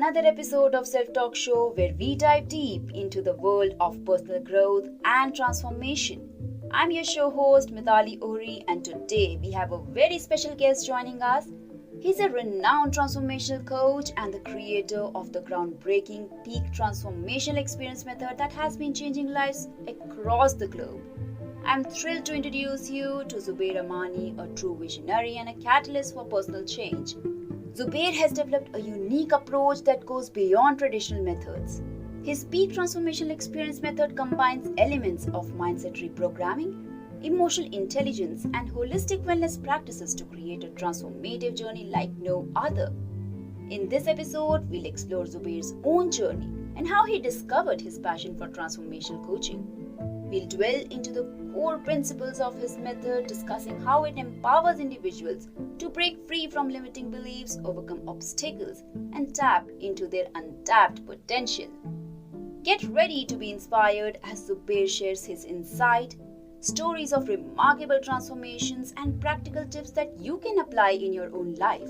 another episode of Self Talk Show where we dive deep into the world of personal growth and transformation. I'm your show host Mithali Ohri, and today we have a very special guest joining us. He's a renowned transformational coach and the creator of the groundbreaking Peak Transformational Experience method that has been changing lives across the globe. I'm thrilled to introduce you to Zubeir Amani, a true visionary and a catalyst for personal change. Zubeir has developed a unique approach that goes beyond traditional methods. His Peak Transformational Experience method combines elements of mindset reprogramming, emotional intelligence, and holistic wellness practices to create a transformative journey like no other. In this episode, we'll explore Zubeir's own journey and how he discovered his passion for transformational coaching. We'll dwell into the core principles of his method, discussing how it empowers individuals to break free from limiting beliefs, overcome obstacles, and tap into their untapped potential. Get ready to be inspired as Zubeir shares his insight, stories of remarkable transformations, and practical tips that you can apply in your own life.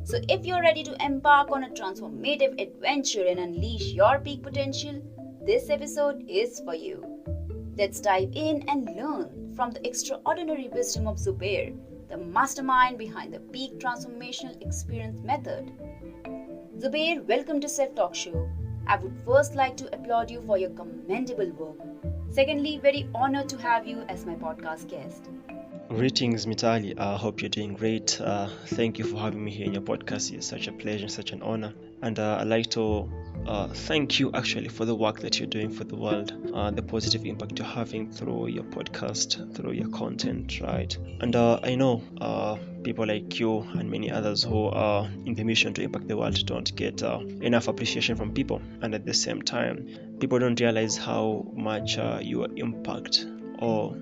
So if you're ready to embark on a transformative adventure and unleash your peak potential, this episode is for you. Let's dive in and learn from the extraordinary wisdom of Zubeir, the mastermind behind the Peak Transformational Experience method. Zubeir, welcome to Self Talk Show. I would first like to applaud you for your commendable work. Secondly, very honored to have you as my podcast guest. Greetings, Mitali. I hope you're doing great. Thank you for having me here in your podcast. It's such a pleasure, such an honor. And I'd like to thank you actually for the work that you're doing for the world, the positive impact you're having through your podcast, through your content, right? And I know people like you and many others who are in the mission to impact the world don't get enough appreciation from people. And at the same time, people don't realize how much your impact or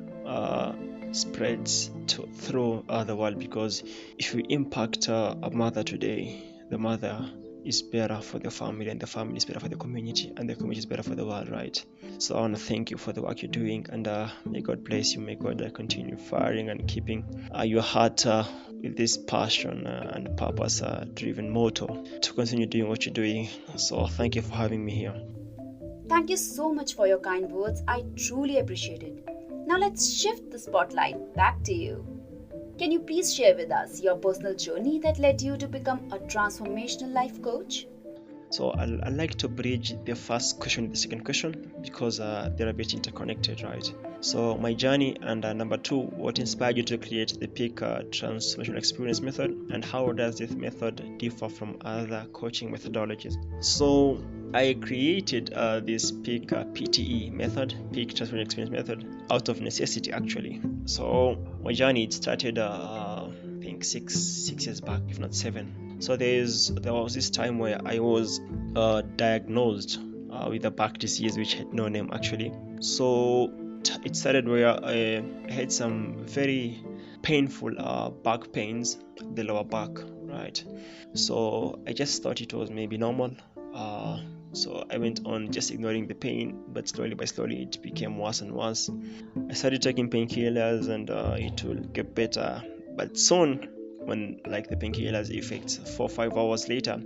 spreads through the world, because if you impact a mother today, the mother is better for the family, and the family is better for the community, and the community is better for the world, right? So I want to thank you for the work you're doing, and may God bless you. May God continue firing and keeping your heart with this passion and purpose driven motto to continue doing what you're doing. So thank you for having me here. Thank you so much for your kind words. I truly appreciate it. Now let's shift the spotlight back to you. Can you please share with us your personal journey that led you to become a transformational life coach? So I like to bridge the first question with the second question because they're a bit interconnected, right? So my journey, and number two, what inspired you to create the Peak Transformational Experience method, and how does this method differ from other coaching methodologies? So I created this Peak PTE method, Peak Transformational Experience method, out of necessity actually. So my journey, it started I think six years back, if not 7. So there was this time where I was diagnosed with a back disease which had no name actually. So it started where I had some very painful back pains, the lower back, right? So I just thought it was maybe normal. So I went on just ignoring the pain, but slowly by slowly it became worse and worse. I started taking painkillers and it will get better, but soon, when like the painkillers effects 4 or 5 hours later,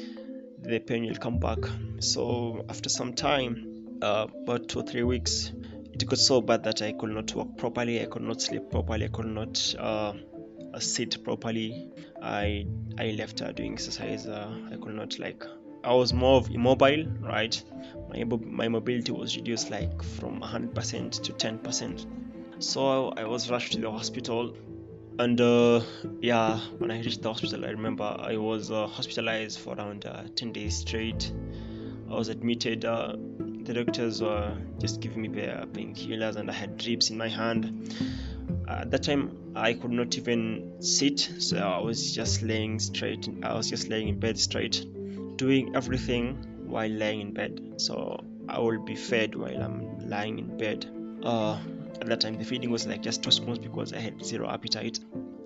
the pain will come back. So after some time, about 2 or 3 weeks, it got so bad that I could not walk properly, I could not sleep properly, I could not sit properly. I left doing exercise. I could not, like, I was more of immobile, right? My mobility was reduced like from 100% to 10%. So I was rushed to the hospital. And when I reached the hospital, I remember I was hospitalized for around 10 days straight. I was admitted. The doctors were just giving me the painkillers, and I had drips in my hand. At that time, I could not even sit, so I was just laying straight. I was just laying in bed straight, doing everything while laying in bed. So I will be fed while I'm lying in bed. At that time, the feeding was like just 2 spoons because I had zero appetite.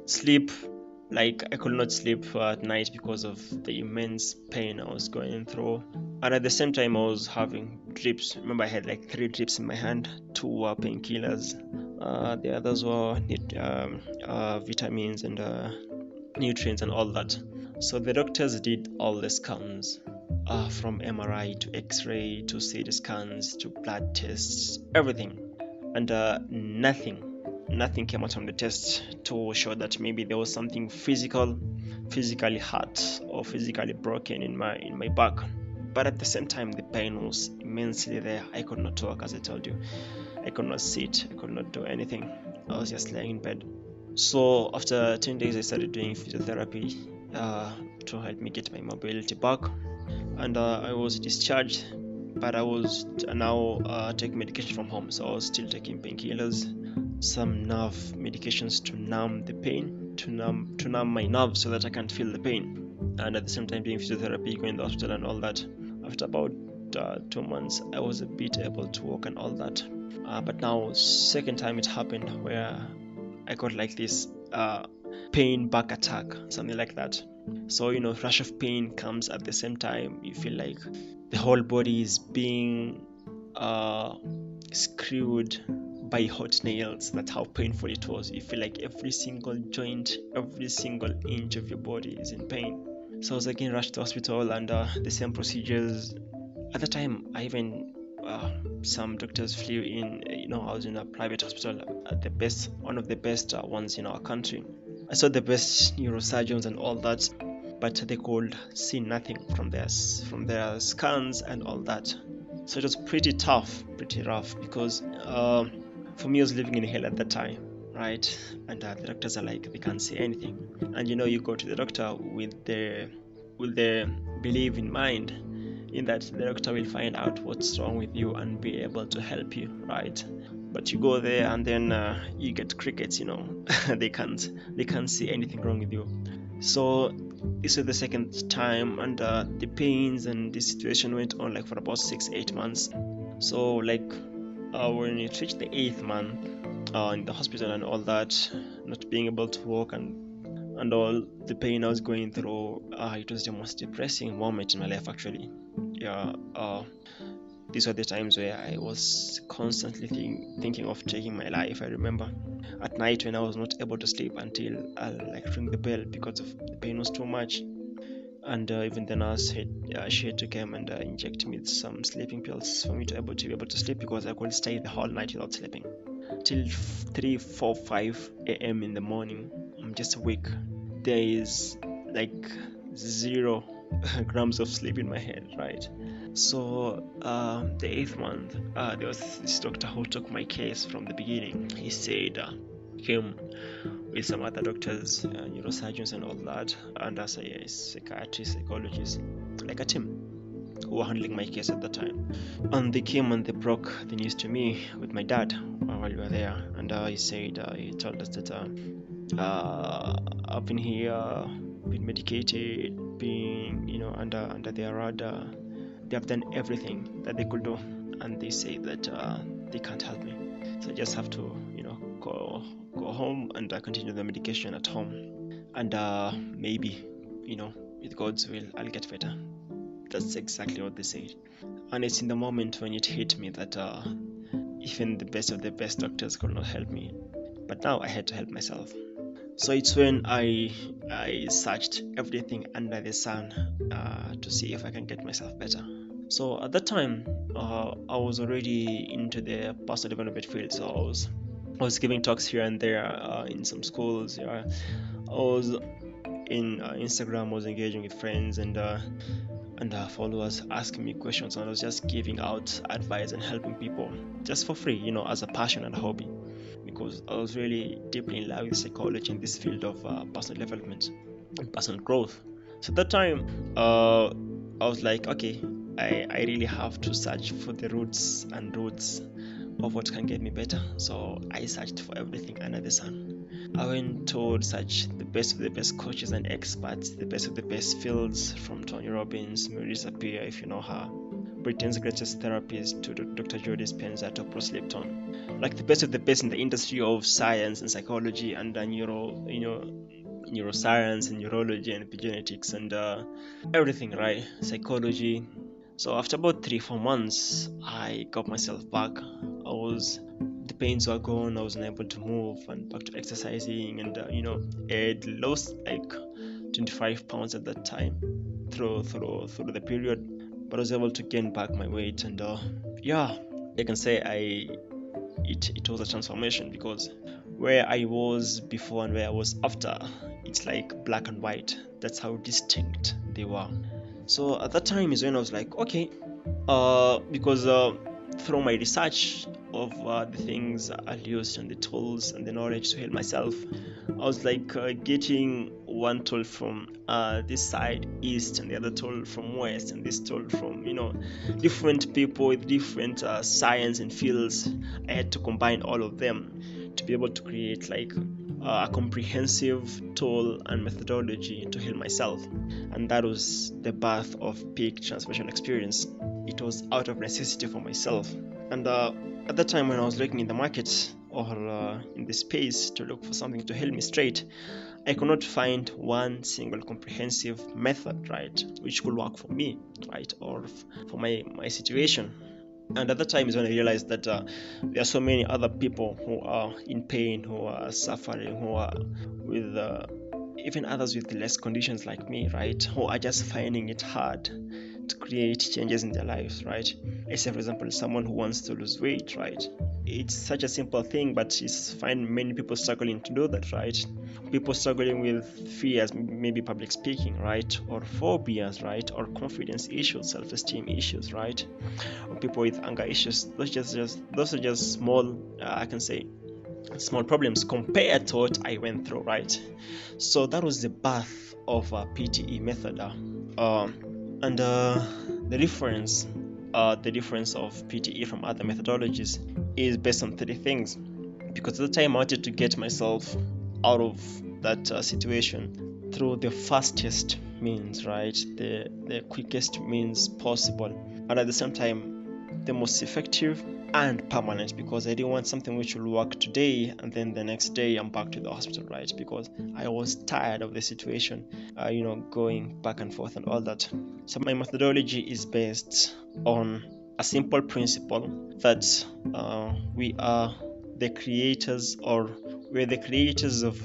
Sleep, like I could not sleep at night because of the immense pain I was going through. And at the same time, I was having drips. Remember, I had like 3 drips in my hand, 2 were painkillers. The others were vitamins and nutrients and all that. So the doctors did all the scans from MRI to X-ray to CT scans to blood tests, everything, and nothing came out from the test to show that maybe there was something physically hurt or physically broken in my back. But at the same time, the pain was immensely there. I could not talk, as I told you. I could not sit, I could not do anything. I was just laying in bed. So after 10 days, I started doing physiotherapy to help me get my mobility back, and I was discharged. But I was now taking medication from home, so I was still taking painkillers, some nerve medications to numb the pain, to numb my nerves so that I can't feel the pain, and at the same time doing physiotherapy, going to the hospital and all that. After about 2 months, I was a bit able to walk and all that. But now, second time it happened where I got like this pain back attack, something like that. So rush of pain comes at the same time. You feel like the whole body is being screwed by hot nails. That's how painful it was. You feel like every single joint, every single inch of your body is in pain. So I was again rushed to hospital, and the same procedures. At the time, I even some doctors flew in. I was in a private hospital, one of the best ones in our country. I saw the best neurosurgeons and all that, but they could see nothing from their scans and all that. So it was pretty tough, pretty rough, because for me, I was living in hell at that time, right? And the doctors are like, they can't see anything. And you go to the doctor with the belief in mind, in that the doctor will find out what's wrong with you and be able to help you, right? But you go there and then you get crickets. They can't see anything wrong with you. So this was the second time, and the pains and the situation went on like for about 6-8 months. So when it reached the 8th month in the hospital and all that, not being able to walk and all the pain I was going through, it was the most depressing moment in my life, actually. These were the times where I was constantly thinking of taking my life. I remember at night when I was not able to sleep until I'll ring the bell because of the pain was too much. And even the nurse she had to come and inject me with some sleeping pills for me to be able to sleep, because I couldn't stay the whole night without sleeping. Till 3, 4, 5 a.m. in the morning, I'm just awake. There is like 0 grams of sleep in my head, right? So the 8th month, there was this doctor who took my case from the beginning. He said came with some other doctors, neurosurgeons and all that, and as a psychiatrist, psychologist, like a team who were handling my case at the time. And they came and they broke the news to me with my dad while we were there. And he told us that I've been here, been medicated, being under their radar. They have done everything that they could do, and they say that they can't help me. So I just have to go home and continue the medication at home, and maybe with God's will I'll get better. That's exactly what they said. And it's in the moment when it hit me that even the best of the best doctors could not help me, but now I had to help myself. So it's when I searched everything under the sun to see if I can get myself better. So at that time I was already into the personal development field. So I was giving talks here and there in some schools. I was in Instagram. I was engaging with friends and followers asking me questions, and I was just giving out advice and helping people just for free, as a passion and a hobby, because I was really deeply in love with psychology in this field of personal development and personal growth. So at that time I was like, okay, I really have to search for the roots of what can get me better. So I searched for everything under the sun. I went to search the best of the best coaches and experts, the best of the best fields, from Tony Robbins, Mary Zubeir, if you know her, Britain's greatest therapist, to Dr. Joe Dispenza, to Bruce Lipton, like the best of the best in the industry of science and psychology and neuroscience and neurology and epigenetics and everything, right? Psychology. So after about 3-4 months, I got myself back. The pains were gone. I was unable to move and back to exercising, and I had lost like 25 pounds at that time through the period. but I was able to gain back my weight, and I can say it was a transformation, because where I was before and where I was after, it's like black and white. That's how distinct they were. So at that time is when I was like, okay, because through my research of the things I used and the tools and the knowledge to help myself, I was like getting one tool from this side east and the other tool from west, and this tool from different people with different science and fields. I had to combine all of them to be able to create like a comprehensive tool and methodology to heal myself. And that was the birth of Peak Transformational Experience. It was out of necessity for myself. And at the time when I was looking in the market or in the space to look for something to help me straight, I could not find one single comprehensive method, right, which could work for me, right, or for my situation. And at that time is when I realized that there are so many other people who are in pain, who are suffering, who are with even others with less conditions like me, right, who are just finding it hard to create changes in their lives, right? I say, for example, someone who wants to lose weight, right? It's such a simple thing, but it's find many people struggling to do that, right? People struggling with fears, maybe public speaking, right? Or phobias, right? Or confidence issues, self-esteem issues, right? Or people with anger issues. Those are just small, I can say, small problems compared to what I went through, right? So that was the birth of a PTE method. And the difference of PTE from other methodologies is based on 3 things. Because at the time I wanted to get myself out of that situation through the fastest means, right? The quickest means possible, and at the same time the most effective and permanent, because I didn't want something which will work today and then the next day I'm back to the hospital, right? Because I was tired of the situation, going back and forth and all that. So my methodology is based on a simple principle that we are the creators, or we're the creators of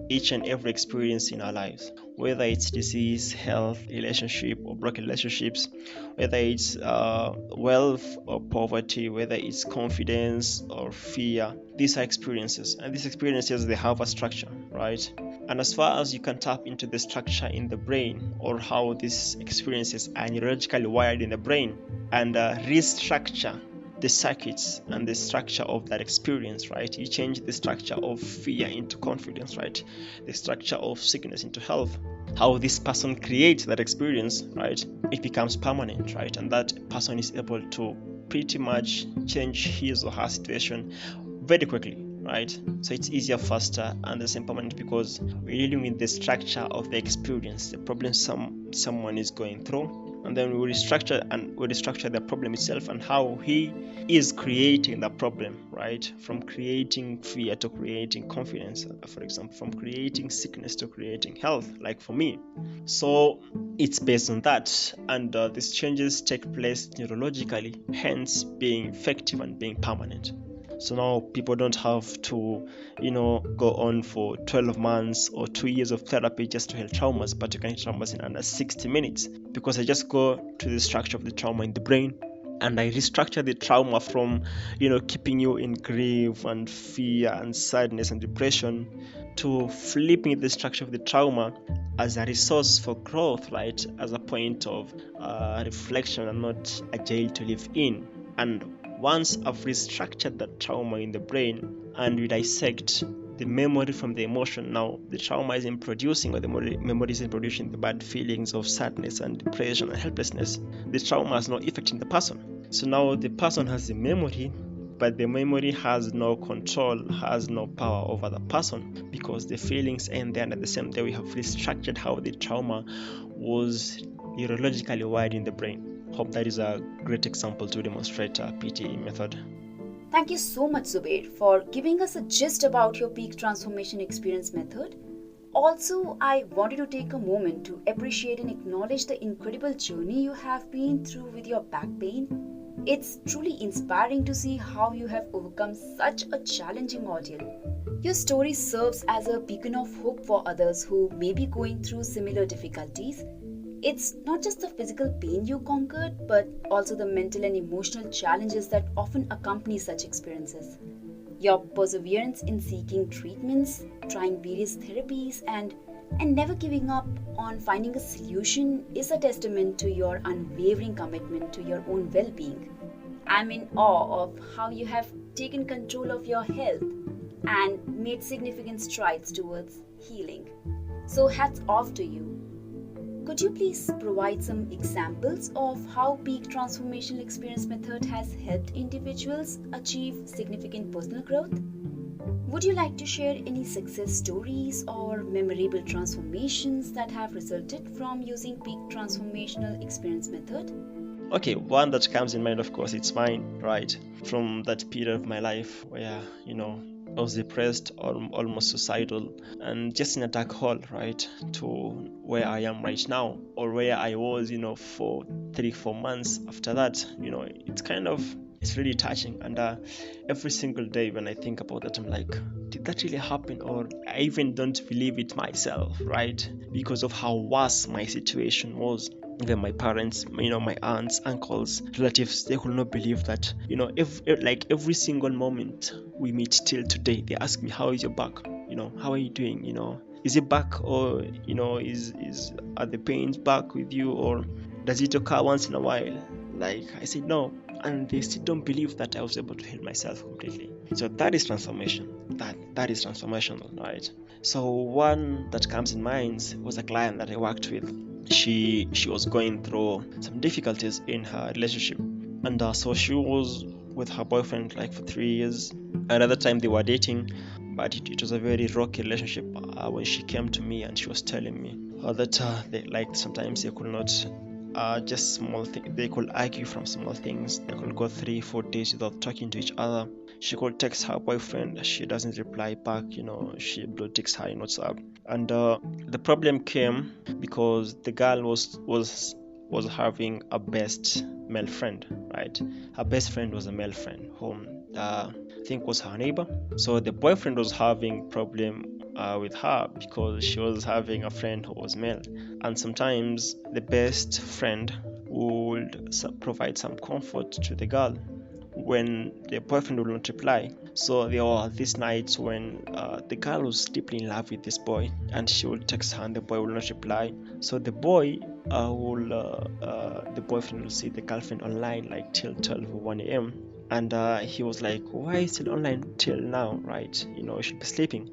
each and every experience in our lives, whether it's disease, health, relationship, or broken relationships, whether it's wealth or poverty, whether it's confidence or fear. These are experiences, and these experiences, they have a structure, right? And as far as you can tap into the structure in the brain, or how these experiences are neurologically wired in the brain, and restructure the circuits and the structure of that experience, right? You change the structure of fear into confidence, right? The structure of sickness into health. How this person creates that experience, right? It becomes permanent, right? And that person is able to pretty much change his or her situation very quickly, right? So it's easier, faster, and the same permanent, because we're dealing with the structure of the experience, the problem someone is going through. And then we restructure the problem itself and how he is creating the problem, right? From creating fear to creating confidence, for example, from creating sickness to creating health, like for me. So it's based on that, and these changes take place neurologically, hence being effective and being permanent. So now people don't have to, go on for 12 months or 2 years of therapy just to heal traumas, but you can heal traumas in under 60 minutes, because I just go to the structure of the trauma in the brain, and I restructure the trauma from, keeping you in grief and fear and sadness and depression, to flipping the structure of the trauma as a resource for growth, right? As a point of reflection and not a jail to live in. And once I've restructured that trauma in the brain and we dissect the memory from the emotion, now the trauma isn't producing, or the memory isn't producing the bad feelings of sadness and depression and helplessness. The trauma has no effect in the person. So now the person has the memory, but the memory has no control, has no power over the person, because the feelings ain't there. And at the same time, we have restructured how the trauma was neurologically wired in the brain. Hope that is a great example to demonstrate a PTE method. Thank you so much, Zubeir, for giving us a gist about your Peak Transformation Experience method. Also, I wanted to take a moment to appreciate and acknowledge the incredible journey you have been through with your back pain. It's truly inspiring to see how you have overcome such a challenging ordeal. Your story serves as a beacon of hope for others who may be going through similar difficulties. It's not just the physical pain you conquered, but also the mental and emotional challenges that often accompany such experiences. Your perseverance in seeking treatments, trying various therapies, and never giving up on finding a solution is a testament to your unwavering commitment to your own well being. I'm in awe of how you have taken control of your health and made significant strides towards healing. So, hats off to you. Could you please provide some examples of how Peak Transformational Experience method has helped individuals achieve significant personal growth? Would you like to share any success stories or memorable transformations that have resulted from using Peak Transformational Experience method? Okay, one that comes in mind, of course, it's mine, right? From that period of my life where, I was depressed or almost suicidal and just in a dark hole, right? To where I am right now or where I was, for 3-4 months after that, it's really touching. And every single day when I think about that, I'm like, did that really happen? Or I even don't believe it myself, right? Because of how worse my situation was. Even my parents, my aunts, uncles, relatives, they could not believe that. If like every single moment we meet till today, they ask me, how is your back? How are you doing? Is it back, or is are the pains back with you, or does it occur once in a while? Like I said, no, and they still don't believe that I was able to heal myself completely. So that is transformation. That is transformational, right? So one that comes in mind was a client that I worked with. She was going through some difficulties in her relationship, and so she was with her boyfriend like for 3 years. Another time they were dating, but it was a very rocky relationship. When she came to me and she was telling me that they, like, sometimes they could not just small things. They could argue from small things. They could go 3-4 days without talking to each other. She could text her boyfriend, she doesn't reply back. She blue ticks her in WhatsApp. And the problem came because the girl was having a best male friend, right? Her best friend was a male friend whom I think was her neighbor. So the boyfriend was having problem with her because she was having a friend who was male, and sometimes the best friend would provide some comfort to the girl when the boyfriend would not reply. So there were these nights when the girl was deeply in love with this boy, and she would text her and the boy will not reply. So the boyfriend will see the girlfriend online like till 12 or 1 a.m. And he was like, why is it online till now, right? You should be sleeping.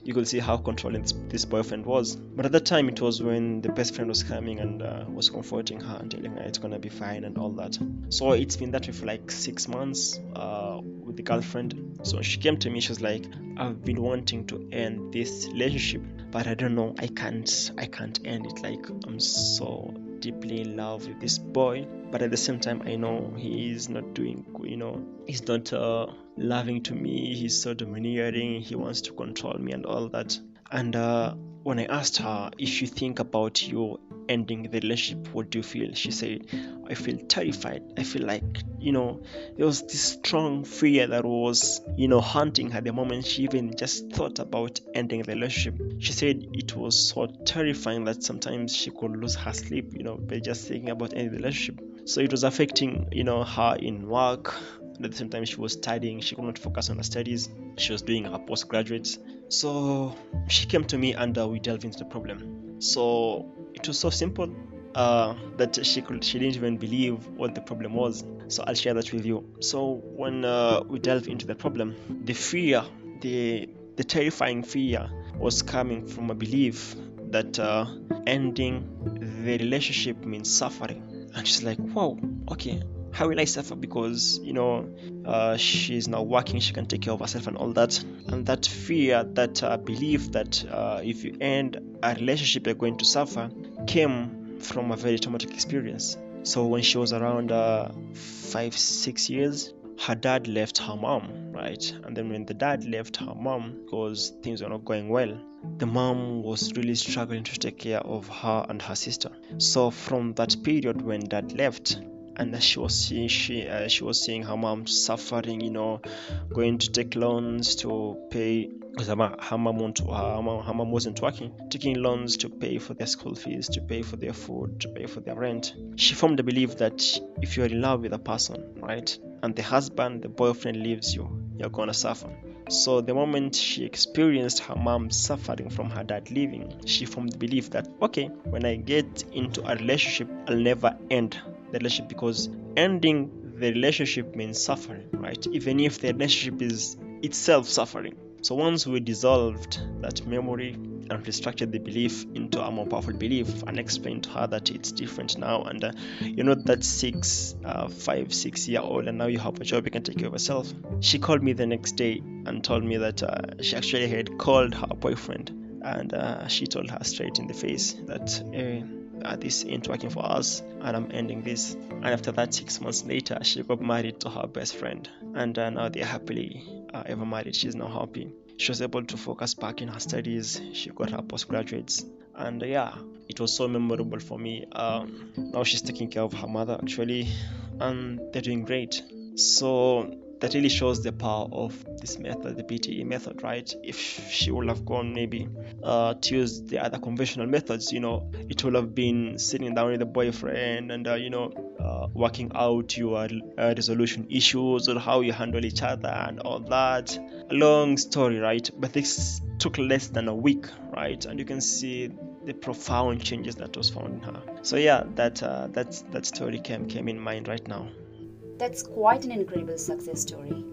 You could see how controlling this boyfriend was. But at that time, it was when the best friend was coming and was comforting her and telling her it's gonna be fine and all that. So it's been that way for like 6 months with the girlfriend. So she came to me, she was like, I've been wanting to end this relationship, but I don't know, I can't end it. Like, I'm so deeply in love with this boy, but at the same time I know he is not doing, he's not loving to me, he's so domineering, he wants to control me and all that. And when I asked her if you think about you ending the relationship, what do you feel? She said, I feel terrified. I feel like, there was this strong fear that was, haunting her the moment she even just thought about ending the relationship. She said it was so terrifying that sometimes she could lose her sleep, by just thinking about ending the relationship. So it was affecting, her in work. And at the same time, she was studying. She could not focus on her studies. She was doing her postgraduates. So she came to me and we delved into the problem. So it was so simple that she didn't even believe what the problem was. So I'll share that with you. So when we delved into the problem, the fear, the terrifying fear was coming from a belief that ending the relationship means suffering. And she's like, wow, okay, how will I suffer? Because she's now working, she can take care of herself and all that. And that fear, that belief that if you end a relationship you're going to suffer, came from a very traumatic experience. So when she was around 5-6 years, her dad left her mom, right? And then when the dad left her mom, because things were not going well, the mom was really struggling to take care of her and her sister. So from that period when dad left, and she was seeing her mom suffering, going to take loans to pay, because her mom wasn't working, taking loans to pay for their school fees, to pay for their food, to pay for their rent. She formed the belief that if you're in love with a person, right, and the boyfriend leaves you, you're gonna suffer. So the moment she experienced her mom suffering from her dad leaving, she formed the belief that, okay, when I get into a relationship, I'll never end the relationship, because ending the relationship means suffering, right? Even if the relationship is itself suffering. So once we dissolved that memory and restructured the belief into a more powerful belief and explained to her that it's different now, and you're not that 5-6 year old, and now you have a job, you can take care of yourself. She called me the next day and told me that she actually had called her boyfriend, and she told her straight in the face that this ain't working for us and I'm ending this. And after that, 6 months later, she got married to her best friend, and now they're happily ever married. She's now happy. She was able to focus back in her studies. She got her postgraduates, and it was so memorable for me. Now she's taking care of her mother actually, and they're doing great. So that really shows the power of this method, the PTE method, right? If she would have gone maybe to use the other conventional methods, it would have been sitting down with the boyfriend and working out your resolution issues or how you handle each other and all that. A long story, right? But this took less than a week, right? And you can see the profound changes that was found in her. So that story came in mind right now. That's quite an incredible success story.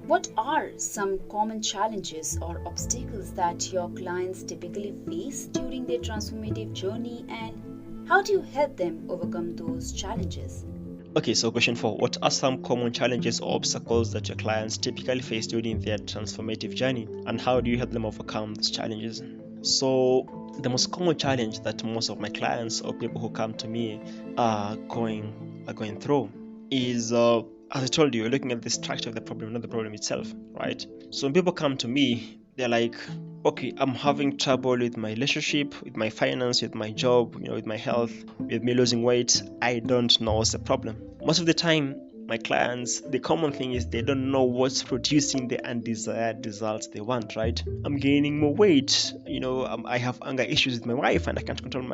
What are some common challenges or obstacles that your clients typically face during their transformative journey, and how do you help them overcome those challenges? Okay, so question 4. What are some common challenges or obstacles that your clients typically face during their transformative journey, and how do you help them overcome those challenges? So the most common challenge that most of my clients or people who come to me are going through is, as I told you, looking at the structure of the problem, not the problem itself, right? So when people come to me, they're like, okay, I'm having trouble with my relationship, with my finance, with my job, with my health, with me losing weight. I don't know what's the problem. Most of the time, my clients, the common thing is they don't know what's producing the undesired results they want, right? I'm gaining more weight, I have anger issues with my wife and I can't control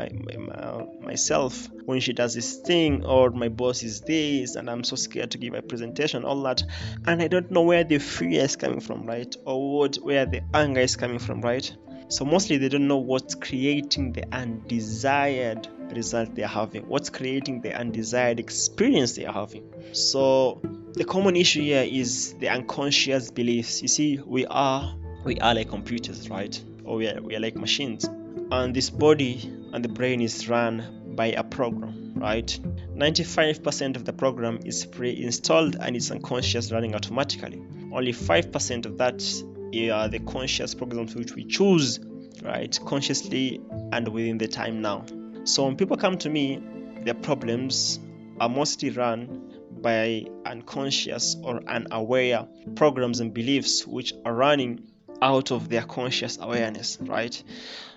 myself when she does this thing, or my boss is this and I'm so scared to give a presentation, all that, and I don't know where the fear is coming from, right? Or where the anger is coming from, right? So mostly they don't know what's creating the undesired result they're having, what's creating the undesired experience they're having. So the common issue here is the unconscious beliefs. You see, we are like computers, right? Or we are like machines, and this body and the brain is run by a program, right? 95% of the program is pre-installed and it's unconscious, running automatically. Only 5% of that are the conscious programs which we choose, right, consciously and within the time now. So when people come to me, their problems are mostly run by unconscious or unaware programs and beliefs which are running out of their conscious awareness, right?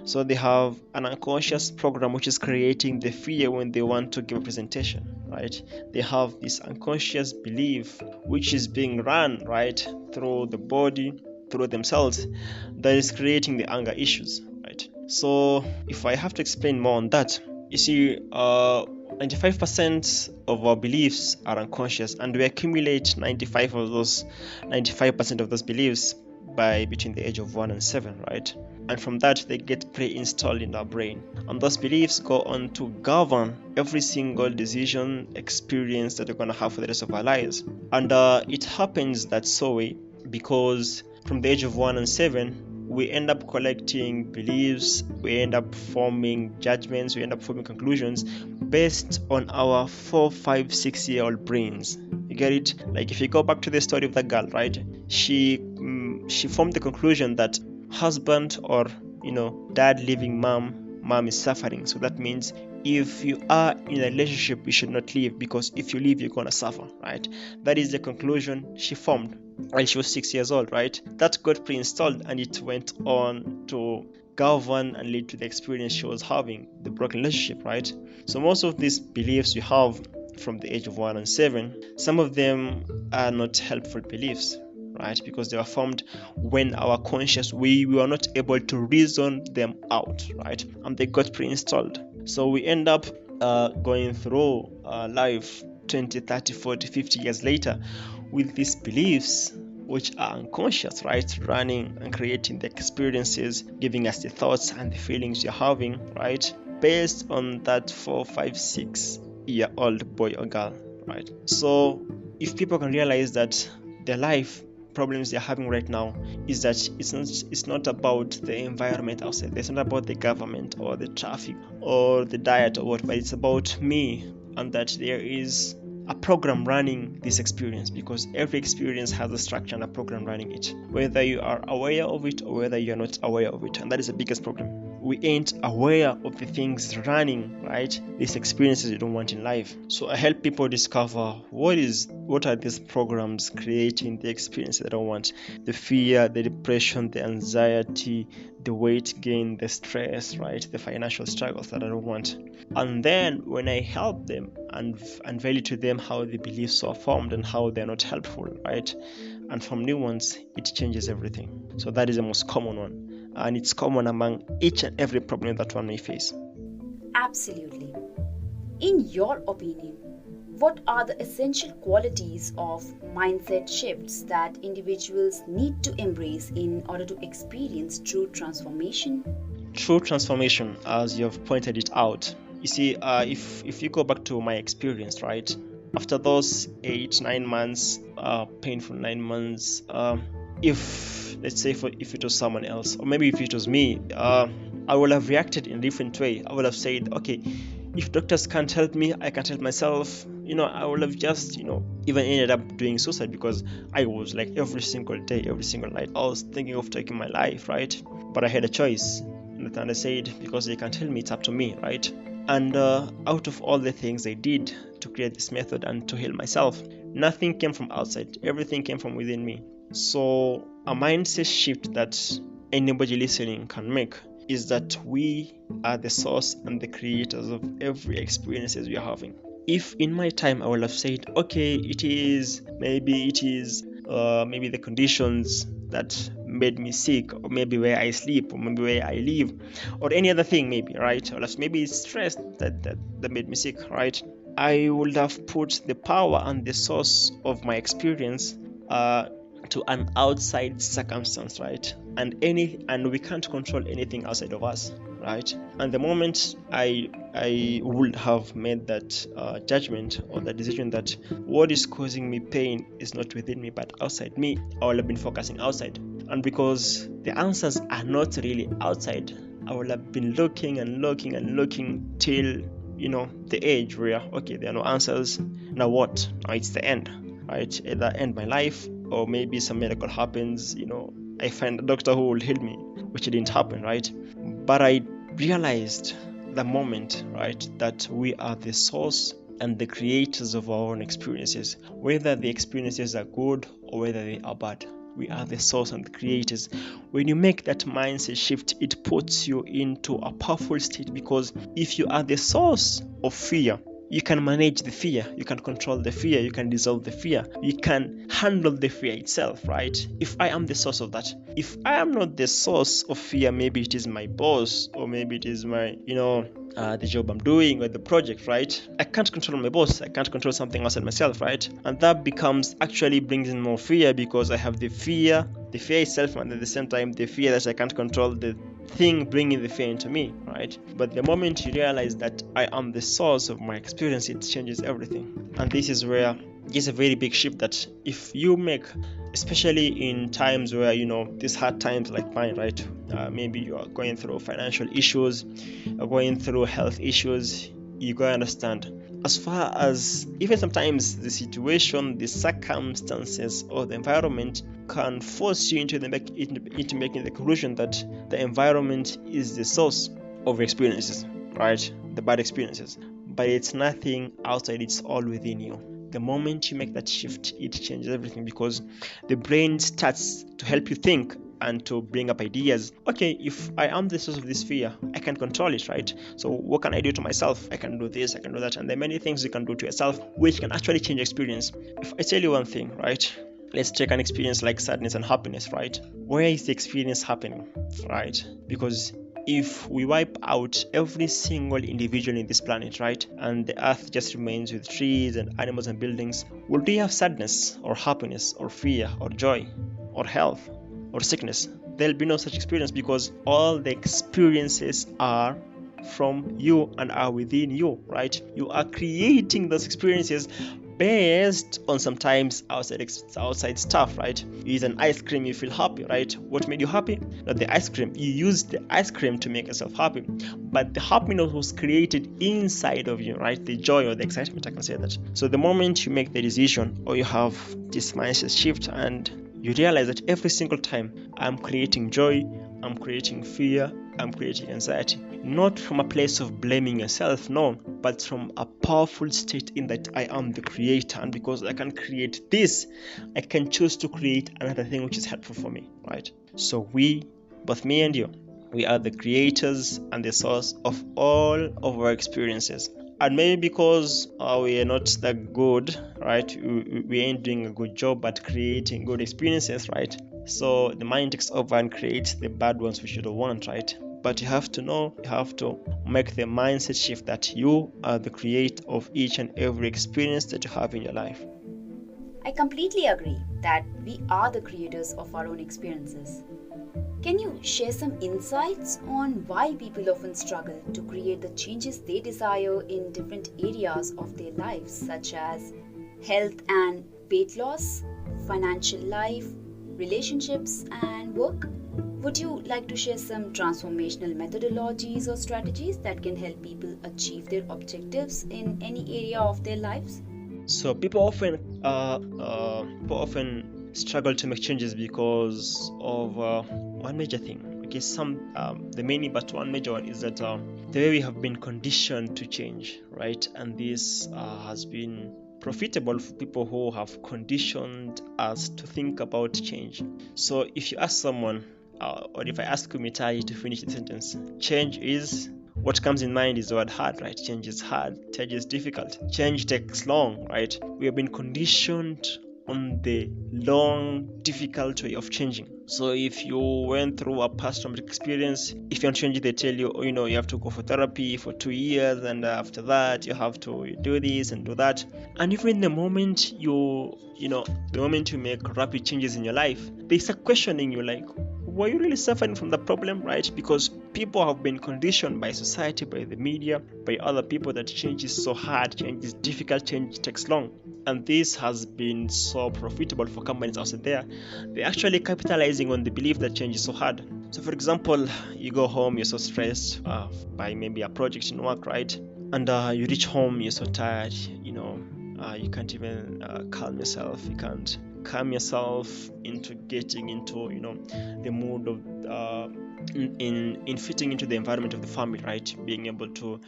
So they have an unconscious program which is creating the fear when they want to give a presentation, right? They have this unconscious belief which is being run, right, through the body, through themselves, that is creating the anger issues, right? So if I have to explain more on that, you see, 95% of our beliefs are unconscious, and we accumulate 95% of those beliefs by between the age of 1 and 7, right? And from that, they get pre-installed in our brain, and those beliefs go on to govern every single decision, experience that we're going to have for the rest of our lives. And it happens that way because from the age of 1 and 7, we end up collecting beliefs, we end up forming judgments, we end up forming conclusions based on our 4, 5, 6-year-old brains. You get it? Like if you go back to the story of that girl, right? She formed the conclusion that husband or dad leaving mom is suffering. So that means if you are in a relationship, you should not leave, because if you leave, you're gonna suffer, right? That is the conclusion she formed when she was 6 years old, right? That got pre-installed and it went on to govern and lead to the experience she was having, the broken relationship, right? So most of these beliefs you have from the age of 1 and 7, some of them are not helpful beliefs, right? Because they were formed when our conscious, we were not able to reason them out, right? And they got pre-installed. So we end up going through life 20, 30, 40, 50 years later with these beliefs which are unconscious, right? Running and creating the experiences, giving us the thoughts and the feelings you're having, right? Based on that 4, 5, 6-year-old boy or girl, right? So if people can realize that their life problems they're having right now is that it's not about the environment outside, it's not about the government or the traffic or the diet or what, but it's about me, and that there is a program running this experience, because every experience has a structure and a program running it, whether you are aware of it or whether you are not aware of it. And that is the biggest problem. We ain't aware of the things running, right? These experiences you don't want in life. So I help people discover what are these programs creating the experience they don't want. The fear, the depression, the anxiety, the weight gain, the stress, right? The financial struggles that I don't want. And then when I help them and unveil to them how the beliefs are formed and how they're not helpful, right? And from new ones, it changes everything. So that is the most common one. And it's common among each and every problem that one may face. Absolutely. In your opinion, what are the essential qualities of mindset shifts that individuals need to embrace in order to experience true transformation? True transformation, as you've pointed it out. You see, if you go back to my experience, right? After those 8-9 months, painful 9 months, if let's say if it was someone else, or maybe if it was me, I would have reacted in a different way. I would have said, okay, if doctors can't help me, I can't help myself. I would have just, even ended up doing suicide, because I was like every single day, every single night, I was thinking of taking my life, right? But I had a choice. And I said, because they can't help me, it's up to me, right? And out of all the things I did to create this method and to heal myself, nothing came from outside. Everything came from within me. So a mindset shift that anybody listening can make is that we are the source and the creators of every experiences we are having. If in my time I would have said, okay, maybe the conditions that made me sick, or maybe where I sleep, or maybe where I live, or any other thing, maybe, right? Or maybe it's stress that made me sick, right? I would have put the power and the source of my experience to an outside circumstance, right? And we can't control anything outside of us, right? And the moment I would have made that judgment or the decision that what is causing me pain is not within me but outside me, I would have been focusing outside. And because the answers are not really outside, I would have been looking till the age where, okay, there are no answers. Now what? Now it's the end, right? Either end my life, or maybe some miracle happens, I find a doctor who will heal me, which didn't happen, right? But I realized the moment, right, that we are the source and the creators of our own experiences, whether the experiences are good or whether they are bad. We are the source and the creators. When you make that mindset shift, it puts you into a powerful state, because if you are the source of fear, you can manage the fear, you can control the fear, you can dissolve the fear, you can handle the fear itself, right? If I am the source of that, if I am not the source of fear, maybe it is my boss, or maybe it is my, the job I'm doing, or the project, right? I can't control my boss, I can't control something outside myself, right? And that actually brings in more fear, because I have the fear itself, and at the same time the fear that I can't control the thing bringing the fear into me, right? But the moment you realize that I am the source of my experience, it changes everything. And this is where it's a very big shift that if you make, especially in times where these hard times like mine, right? Maybe you are going through financial issues, or going through health issues, you gotta understand, as far as even sometimes the situation, the circumstances, or the environment can force you into making the conclusion that the environment is the source of experiences, right? The bad experiences. But it's nothing outside, it's all within you. The moment you make that shift, it changes everything, because the brain starts to help you think and to bring up ideas. Okay, if I am the source of this fear, I can control it, right? So what can I do to myself? I can do this, I can do that, and there are many things you can do to yourself which can actually change experience. If I tell you one thing, right? Let's take an experience like sadness and happiness, right? Where is the experience happening, right? Because if we wipe out every single individual in this planet, right, and the earth just remains with trees and animals and buildings, would we have sadness or happiness or fear or joy or health or sickness? There'll be no such experience, because all the experiences are from you and are within you, right? You are creating those experiences based on sometimes outside stuff, right? You use an ice cream, you feel happy, right? What made you happy? Not the ice cream. You used the ice cream to make yourself happy, but the happiness was created inside of you, right? The joy or the excitement, I can say that. So the moment you make the decision, or you have this mindset shift, and you realize that every single time I'm creating joy, I'm creating fear, I'm creating anxiety, not from a place of blaming yourself, no, but from a powerful state in that I am the creator, and because I can create this, I can choose to create another thing which is helpful for me, right? So we, both me and you, we are the creators and the source of all of our experiences. And maybe because we are not that good, right? We ain't doing a good job at creating good experiences, right? So the mind takes over and creates the bad ones we should want, right? But you have to know, you have to make the mindset shift that you are the creator of each and every experience that you have in your life. I completely agree that we are the creators of our own experiences. Can you share some insights on why people often struggle to create the changes they desire in different areas of their lives, such as health and weight loss, financial life, relationships, and work? Would you like to share some transformational methodologies or strategies that can help people achieve their objectives in any area of their lives? So people often struggle to make changes because of one major thing. Okay, the many, but one major one is that the way we have been conditioned to change, right? And this has been profitable for people who have conditioned us to think about change. So if you ask someone, or if I ask Kumitai to finish the sentence, change is, what comes in mind is the word hard, right? Change is hard, change is difficult, change takes long, right? We have been conditioned on the long, difficult way of changing. So if you went through a past traumatic experience, if you want to change it, they tell you, you have to go for therapy for 2 years, and after that you have to do this and do that. And even the moment the moment you make rapid changes in your life, they start questioning you, like, were you really suffering from the problem, right? Because people have been conditioned by society, by the media, by other people, that change is so hard, change is difficult, change takes long. And this has been so profitable for companies out there. They're actually capitalizing on the belief that change is so hard. So for example, you go home, you're so stressed by maybe a project in work, right? And you reach home, you're so tired, you can't even calm yourself. You can't calm yourself into getting into the mood of in fitting into the environment of the family, right? Being able to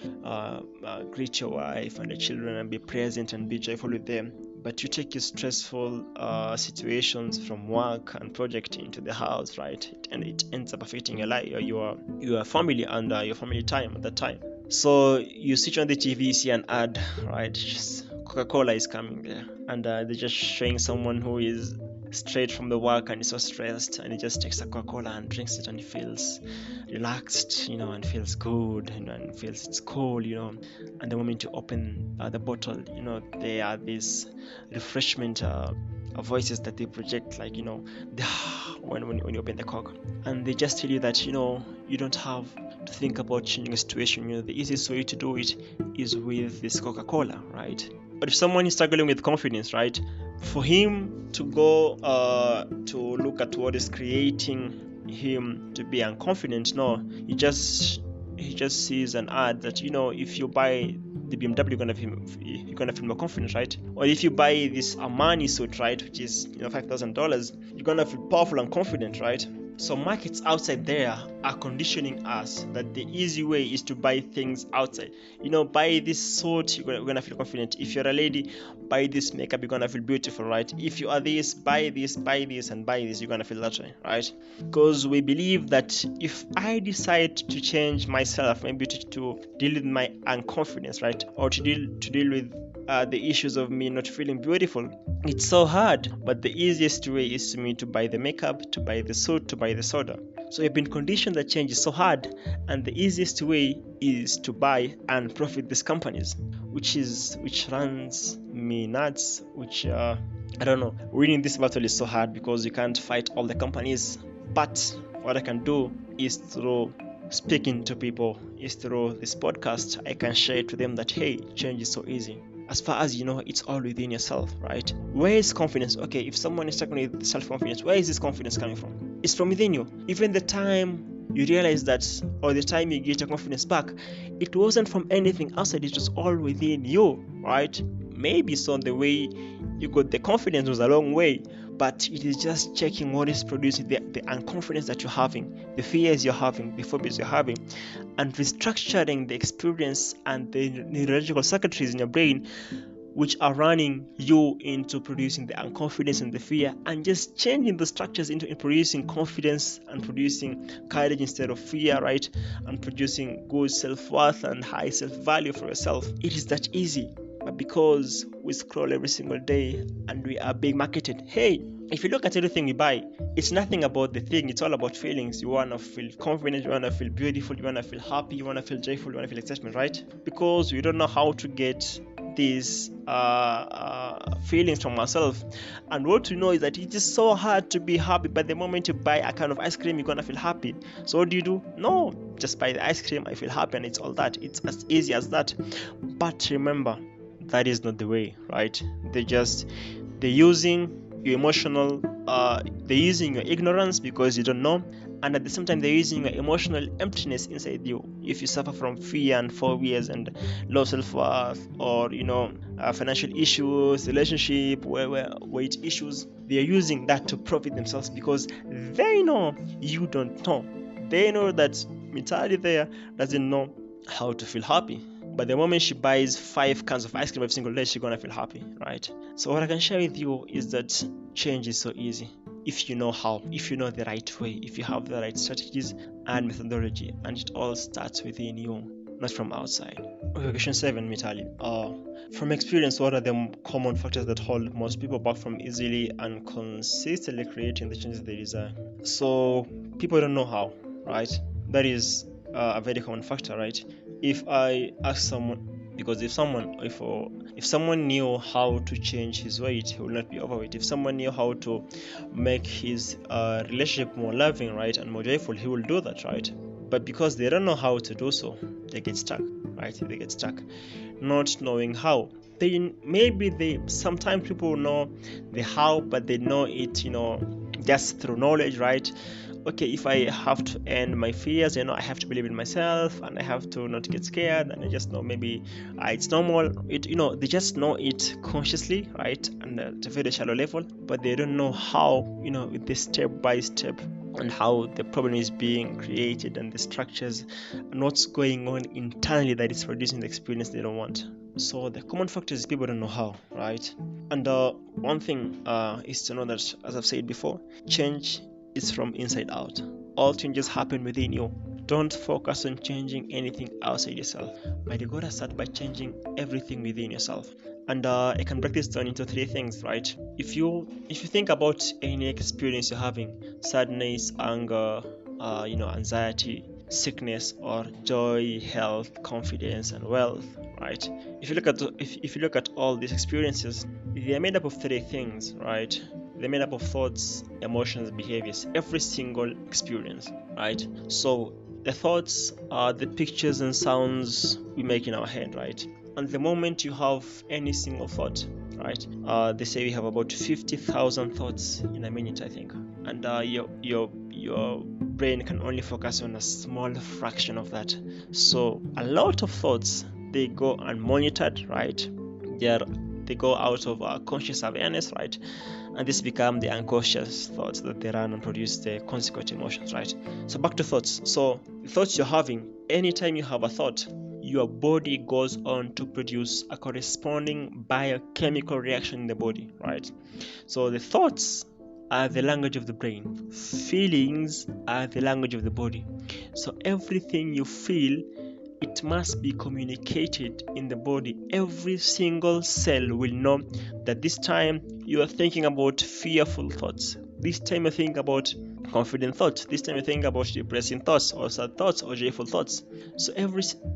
greet your wife and the children and be present and be joyful with them. But you take your stressful situations from work and project into the house, right? And it ends up affecting your life, your family, and your family time at that time. So you switch on the TV, you see an ad, right? Coca-Cola is coming there, and they're just showing someone who is straight from the work and is so stressed, and he just takes a Coca-Cola and drinks it, and he feels relaxed, and feels good, and feels it's cool, and the moment you open the bottle, there are these refreshment voices that they project, like when you open the Coke, and they just tell you that you don't have to think about changing a situation. The easiest way to do it is with this Coca-Cola, right? But if someone is struggling with confidence, right, for him to go to look at what is creating him to be unconfident, no, he just sees an ad that if you buy the BMW, you're gonna feel more confident, right? Or if you buy this Amani suit, right, which is $5,000, you're gonna feel powerful and confident, right? So markets outside there are conditioning us that the easy way is to buy things outside. Buy this suit, you're gonna feel confident. If you're a lady, buy this makeup, you're gonna feel beautiful, right? If you are this, buy this, and buy this, you're gonna feel that way, right? Because we believe that if I decide to change myself, maybe to deal with my unconfidence, right, or to deal with the issues of me not feeling beautiful, it's so hard. But the easiest way is for me to buy the makeup, to buy the suit, to buy the soda. So I've been conditioned that change is so hard, and the easiest way is to buy and profit these companies, which runs me nuts. I don't know. Winning this battle is so hard because you can't fight all the companies. But what I can do is through speaking to people, is through this podcast, I can share to them that, hey, change is so easy. As far as you know, it's all within yourself, right? Where is confidence? Okay, if someone is talking with self-confidence, where is this confidence coming from? It's from within you. Even the time you realize that, or the time you get your confidence back, it wasn't from anything outside, it was all within you, right? Maybe so the way you got the confidence was a long way, but it is just checking what is producing the unconfidence that you're having, the fears you're having, the phobias you're having, and restructuring the experience and the neurological circuitries in your brain which are running you into producing the unconfidence and the fear, and just changing the structures into producing confidence and producing courage instead of fear, right? And producing good self-worth and high self-value for yourself. It is that easy. But because we scroll every single day and we are being marketed, hey, if you look at everything we buy, it's nothing about the thing, it's all about feelings. You want to feel confident, you want to feel beautiful, you want to feel happy, you want to feel joyful, you want to feel excitement, right? Because we don't know how to get these feelings from ourselves. And what we know is that it is so hard to be happy, but the moment you buy a kind of ice cream, you're going to feel happy. So what do? No, just buy the ice cream, I feel happy, and it's all that. It's as easy as that. But remember, that is not the way, right? They're using your emotional, they're using your ignorance because you don't know, and at the same time they're using your emotional emptiness inside you. If you suffer from fear and phobias and low self-worth, or financial issues, relationship, weight issues, they're using that to profit themselves because they know you don't know. They know that Mitali there doesn't know how to feel happy. But the moment she buys 5 cans of ice cream every single day, she's gonna feel happy, right? So what I can share with you is that change is so easy if you know how, if you know the right way, if you have the right strategies and methodology, and it all starts within you, not from outside. Okay, question 7, Mitali. From experience, what are the common factors that hold most people back from easily and consistently creating the changes they desire? So people don't know how, right? That is a very common factor, right? If I ask someone, because if someone knew how to change his weight, he will not be overweight. If someone knew how to make his relationship more loving, right, and more joyful, he will do that, right? But because they don't know how to do so, they get stuck, right? They get stuck, not knowing how. Sometimes people know the how, but they know it, just through knowledge, right? Okay, if I have to end my fears, I have to believe in myself, and I have to not get scared, and I just know maybe it's normal. They just know it consciously, right, and at a very shallow level, but they don't know how, with the step by step, and how the problem is being created, and the structures, and what's going on internally that is producing the experience they don't want. So the common factor is people don't know how, right? And one thing is to know that, as I've said before, change is from inside out. All changes happen within you. Don't focus on changing anything outside yourself, but you gotta start by changing everything within yourself. And I can break this down into 3 things, right? If you think about any experience you're having, sadness, anger, anxiety, sickness, or joy, health, confidence, and wealth, right? If you look at all these experiences, they are made up of 3 things, right? They're made up of thoughts, emotions, behaviors, every single experience, right? So the thoughts are the pictures and sounds we make in our head, right? And the moment you have any single thought, right? They say we have about 50,000 thoughts in a minute, I think. And your brain can only focus on a small fraction of that. So a lot of thoughts, they go unmonitored, right? they go out of our conscious awareness, right? And this become the unconscious thoughts that they run and produce the consequent emotions, right? So back to thoughts. So the thoughts you're having, anytime you have a thought, your body goes on to produce a corresponding biochemical reaction in the body, right? So the thoughts are the language of the brain. Feelings are the language of the body. So everything you feel, it must be communicated in the body. Every single cell will know that this time you are thinking about fearful thoughts. This time you think about confident thoughts. This time you think about depressing thoughts or sad thoughts or joyful thoughts. So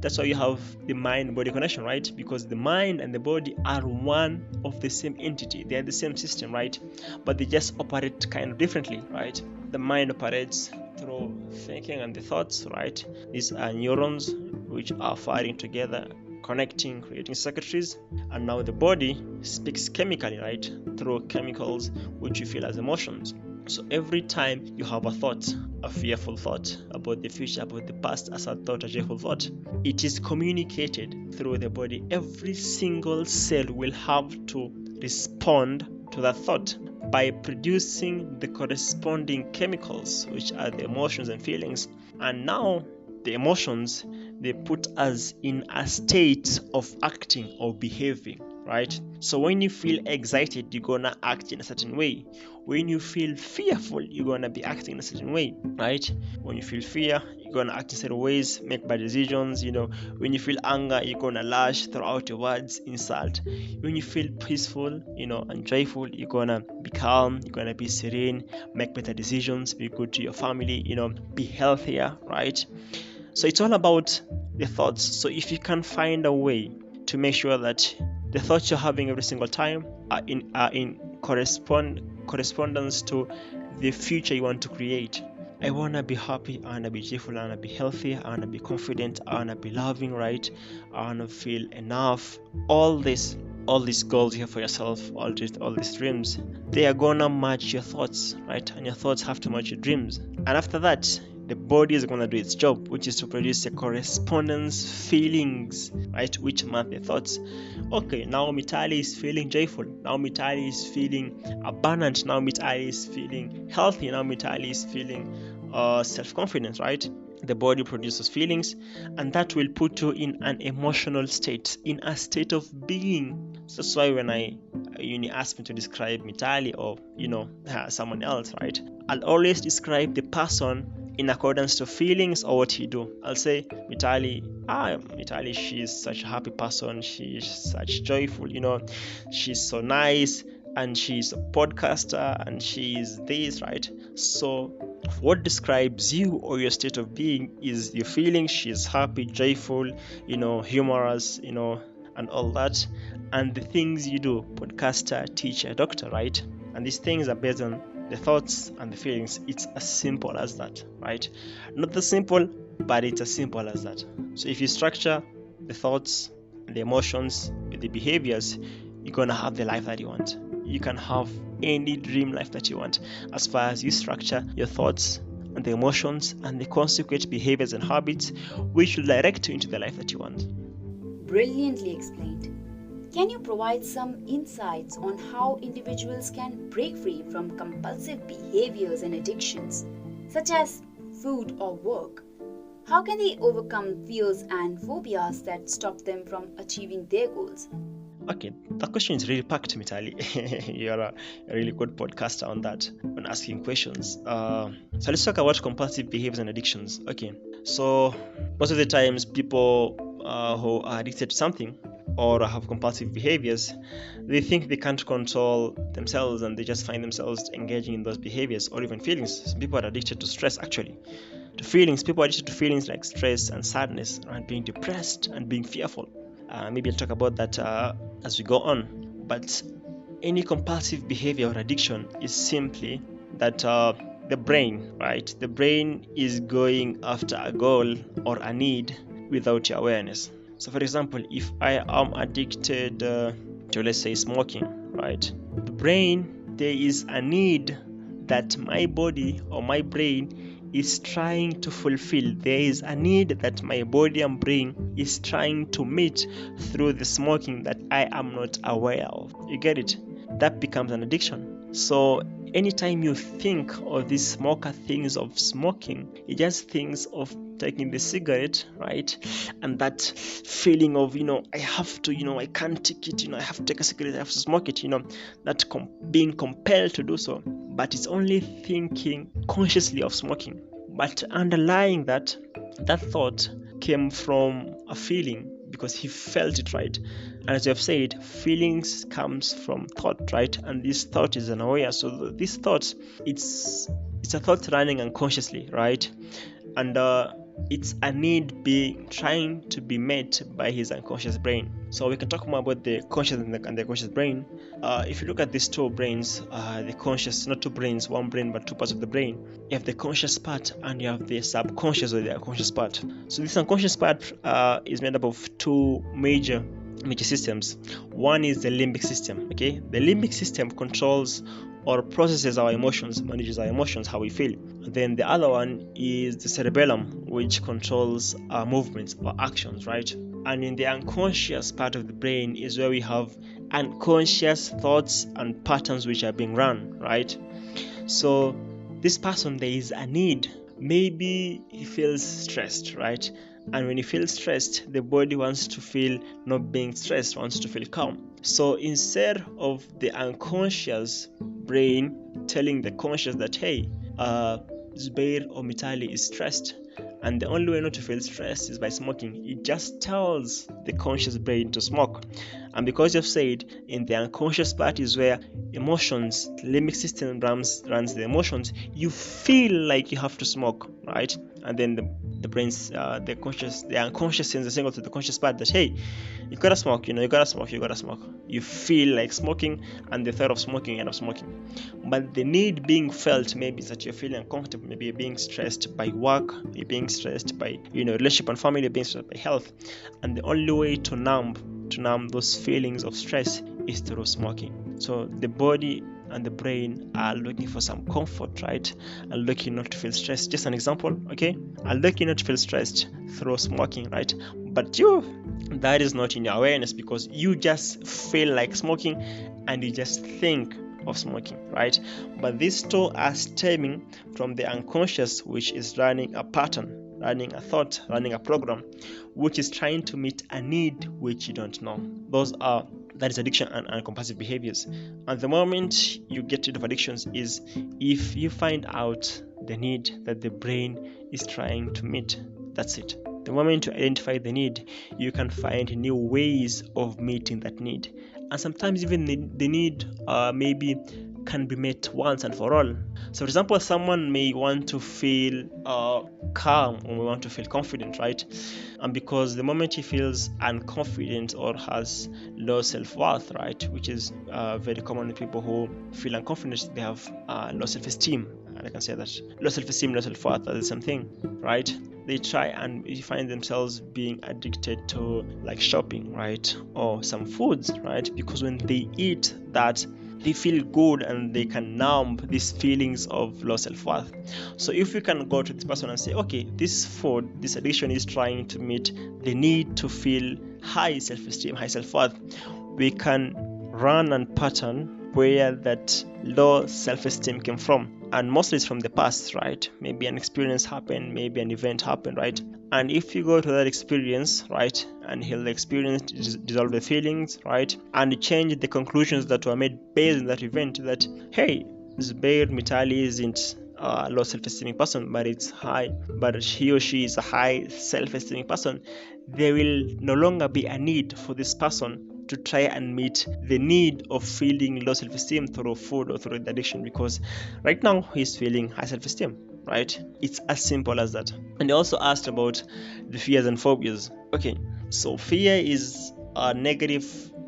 that's why you have the mind-body connection, right? Because the mind and the body are one of the same entity. They are the same system, right? But they just operate kind of differently, right? The mind operates through thinking and the thoughts, right? These are neurons which are firing together, connecting, creating circuitries, and now the body speaks chemically, right? Through chemicals which you feel as emotions. So every time you have a thought, a fearful thought about the future, about the past, as a thought, a joyful thought, it is communicated through the body. Every single cell will have to respond to that thought by producing the corresponding chemicals, which are the emotions and feelings. And now the emotions, they put us in a state of acting or behaving, right? So when you feel excited, you're gonna act in a certain way. When you feel fearful, you're gonna be acting in a certain way, right? When you feel fear, you're gonna act in certain ways, make bad decisions. When you feel anger, you're gonna lash, throw out your words, insult. When you feel peaceful, and joyful, you're gonna be calm, you're gonna be serene, make better decisions, be good to your family, be healthier, right? So it's all about the thoughts. So if you can find a way to make sure that the thoughts you're having every single time are in correspondence to the future you want to create. I want to be happy, I want to be joyful, I want to be healthy, I want to be confident, I want to be loving, right? I want to feel enough. All these goals you have for yourself, all these dreams, they are gonna match your thoughts, right? And your thoughts have to match your dreams. And after that, the body is going to do its job, which is to produce a correspondence feelings, right, which match the thoughts. Okay, now Mitali is feeling joyful, now Mitali is feeling abundant, now Mitali is feeling healthy, now Mitali is feeling self-confidence, right? The body produces feelings, and that will put you in an emotional state, in a state of being. So that's why when you ask me to describe Mitali or someone else, right, I'll always describe the person in accordance to feelings or what he do. I'll say Mitali, she's such a happy person, she's such joyful, she's so nice, and she's a podcaster, and she's this, right? So what describes you or your state of being is your feelings. She's happy, joyful, humorous, and all that, and the things you do, podcaster, teacher, doctor, right? And these things are based on the thoughts and the feelings. It's as simple as that, right? Not that simple, but it's as simple as that. So if you structure the thoughts, the emotions, the behaviors, you're gonna have the life that you want. You can have any dream life that you want as far as you structure your thoughts and the emotions and the consequent behaviors and habits which will direct you into the life that you want. Brilliantly explained. Can you provide some insights on how individuals can break free from compulsive behaviors and addictions, such as food or work? How can they overcome fears and phobias that stop them from achieving their goals? Okay, that question is really packed, Mitali. You're a really good podcaster on that, on asking questions. So let's talk about compulsive behaviors and addictions. Okay, so most of the times people who are addicted to something or have compulsive behaviors, they think they can't control themselves and they just find themselves engaging in those behaviors or even feelings. Some people are addicted to stress, actually. To feelings, people are addicted to feelings like stress and sadness and being depressed and being fearful. Maybe I'll talk about that as we go on. But any compulsive behavior or addiction is simply that the brain, right? The brain is going after a goal or a need without your awareness. So for example, if I am addicted to, let's say, smoking, right? The brain, there is a need that my body or my brain is trying to fulfill. There is a need that my body and brain is trying to meet through the smoking that I am not aware of. You get it? That becomes an addiction. So anytime you think of these smoker things of smoking, it just thinks of taking the cigarette, right? And that feeling of, I have to, I can't take it, I have to take a cigarette, I have to smoke it, that being compelled to do so. But it's only thinking consciously of smoking. But underlying that thought came from a feeling, because he felt it, right? And as you have said, feelings comes from thought, right? And this thought is unaware. So this thought, it's a thought running unconsciously, right? And it's a need trying to be met by his unconscious brain. So we can talk more about the conscious and the conscious brain. If you look at these two brains, the conscious, not two brains, one brain, but two parts of the brain. You have the conscious part and you have the subconscious or the unconscious part. So this unconscious part is made up of two major systems. One is the limbic system. Okay, the limbic system controls or processes our emotions, manages our emotions, how we feel. Then the other one is the cerebellum, which controls our movements or actions, right? And in the unconscious part of the brain is where we have unconscious thoughts and patterns which are being run, right? So this person, there is a need. Maybe he feels stressed, right? And when he feels stressed, the body wants to feel not being stressed, wants to feel calm. So instead of the unconscious brain telling the conscious that, hey, Zubeir or Mitali is stressed, and the only way not to feel stressed is by smoking, it just tells the conscious brain to smoke. And because you've said in the unconscious part is where emotions, the limbic system runs the emotions, you feel like you have to smoke, right? And then the brain's the unconscious sends a signal to the conscious part that, hey, you gotta smoke, you gotta smoke. You feel like smoking, and the thought of smoking, you end up smoking. But the need being felt maybe is that you're feeling uncomfortable, maybe you're being stressed by work, you're being stressed by relationship and family, you're being stressed by health, and the only way to numb those feelings of stress is through smoking. So the body and the brain are looking for some comfort, right? And looking not to feel stressed. Just an example, okay? And looking not to feel stressed through smoking, right? But that is not in your awareness, because you just feel like smoking and you just think of smoking, right? But these two are stemming from the unconscious, which is running a pattern, running a thought, running a program, which is trying to meet a need which you don't know. That is addiction and compulsive behaviors. And the moment you get rid of addictions is if you find out the need that the brain is trying to meet. That's it. The moment you identify the need, you can find new ways of meeting that need. And sometimes even the need maybe can be met once and for all. So for example, someone may want to feel calm or may want to feel confident, right? And because the moment he feels unconfident or has low self-worth, right, which is very common with people who feel unconfident, they have low self-esteem. And I can say that low self-esteem, low self-worth are the same thing, right? They try and you find themselves being addicted to like shopping, right, or some foods, right? Because when they eat that, they feel good and they can numb these feelings of low self-worth. So if we can go to this person and say, okay, this food, this addiction is trying to meet the need to feel high self-esteem, high self-worth, we can run and pattern where that low self-esteem came from. And mostly it's from the past, right? Maybe an experience happened, maybe an event happened, right? And if you go to that experience, right, and heal the experience, dissolve the feelings, right, and change the conclusions that were made based on that event, that, hey, Zubeir Mitali isn't a low self-esteem person, but he or she is a high self-esteem person, there will no longer be a need for this person to try and meet the need of feeling low self-esteem through food or through the addiction, because right now he's feeling high self-esteem, right? It's as simple as that. And they also asked about the fears and phobias. Okay, so fear is a negative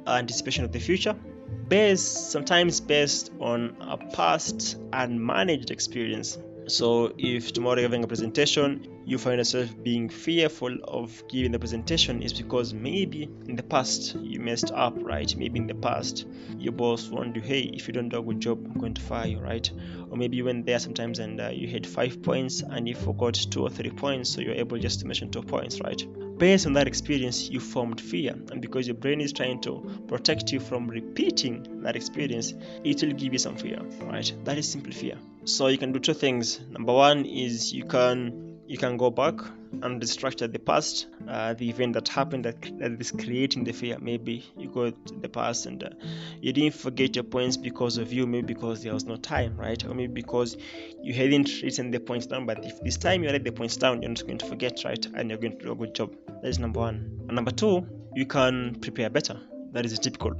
anticipation of the future, sometimes based on a past unmanaged experience. So if tomorrow you're having a presentation, you find yourself being fearful of giving the presentation, is because maybe in the past you messed up, right? Maybe in the past your boss warned you, hey, if you don't do a good job, I'm going to fire you, right? Or maybe you went there sometimes and you had 5 points and you forgot 2 or 3 points, so you're able just to mention 2 points, right? Based on that experience, you formed fear, and because your brain is trying to protect you from repeating that experience, it will give you some fear, right? That is simple fear. So you can do 2 things. Number 1 is you can go back and restructure the past, the event that happened that is creating the fear. Maybe you go to the past and you didn't forget your points because of you, maybe because there was no time, right? Or maybe because you hadn't written the points down, but if this time you write the points down, you're not going to forget, right? And you're going to do a good job. That is number 1. And number 2, you can prepare better. That is the typical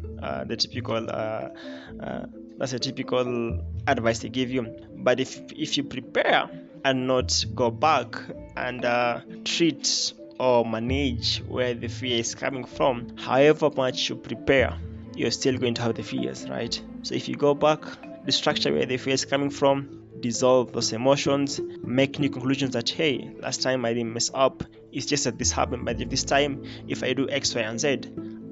that's a typical advice they give you. But if you prepare and not go back and treat or manage where the fear is coming from, however much you prepare, you're still going to have the fears, right? So if you go back, restructure where the fear is coming from, dissolve those emotions, make new conclusions that, hey, last time I didn't mess up, it's just that this happened, but if this time, if I do X, Y, and Z,